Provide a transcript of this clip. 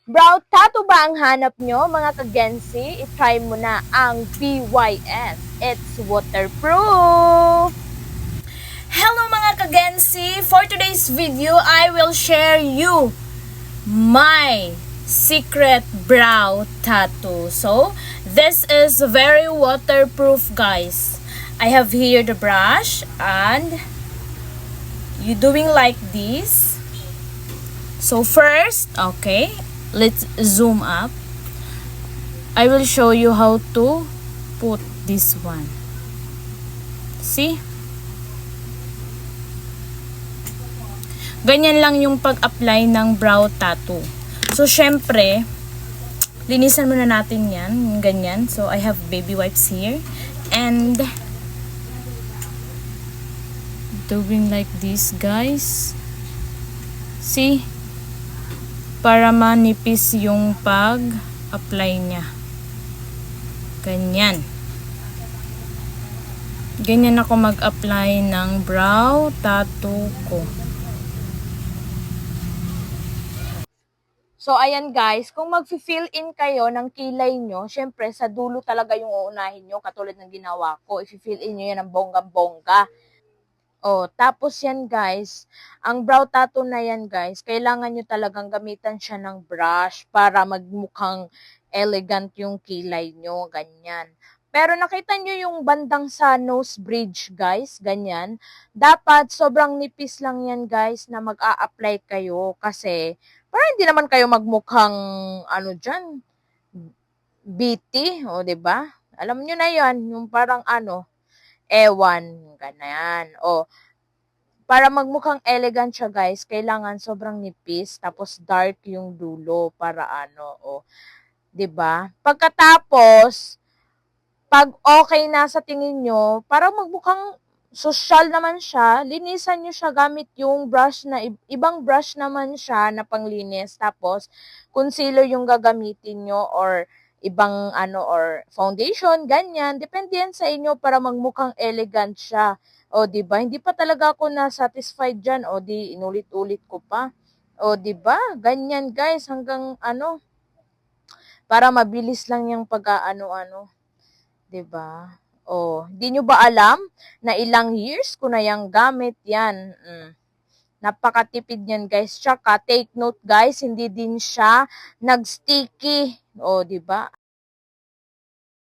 Brow tattoo ba ang hanap nyo, mga kagensi? I-try mo na ang BYS. It's waterproof! Hello mga kagensi! For today's video, I will share you my secret brow tattoo. So, this is very waterproof, guys. I have here the brush and you doing like this. So first, okay, let's zoom up. I will show you how to put this one. See? Ganyan lang yung pag-apply ng brow tattoo. So, syempre, linisan muna natin yan. Ganyan. So, I have baby wipes here. And, doing like this, guys. See? Para manipis yung pag-apply niya. Ganyan. Ganyan ako mag-apply ng brow tattoo ko. So, ayan guys, kung mag-fill in kayo ng kilay nyo, syempre sa dulo talaga yung uunahin nyo, katulad ng ginawa ko. I-fill in nyo yan ng bongga-bongga. Oh, tapos yan guys, ang brow tattoo na yan guys, kailangan nyo talagang gamitan siya ng brush para magmukhang elegant yung kilay nyo, ganyan. Pero nakita nyo yung bandang sa nose bridge guys, ganyan. Dapat sobrang nipis lang yan guys na mag-a-apply kayo kasi para hindi naman kayo magmukhang ano dyan, BT, o 'di ba? Alam nyo na yan, yung parang ano, ewan, ganyan. O, para magmukhang elegant siya guys, kailangan sobrang nipis, tapos dark yung dulo para ano, o, 'di ba? Pagkatapos, pag okay na sa tingin nyo, para magmukhang social naman siya, linisan nyo siya gamit yung brush na, ibang brush naman siya na panglinis. Tapos, concealer yung gagamitin nyo or ibang ano or foundation, ganyan. Depende yan sa inyo para magmukhang elegant siya. O, di ba? Hindi pa talaga ako na-satisfied dyan. O, di, inulit-ulit ko pa. O, di ba? Ganyan, guys, hanggang ano, para mabilis lang yung pag-ano-ano. 'Di ba? Oh, di nyo ba alam na ilang years ko na yang gamit yan? Napakatipid yan guys. Tsaka take note guys, hindi din siya nag-sticky. Oh, 'di ba?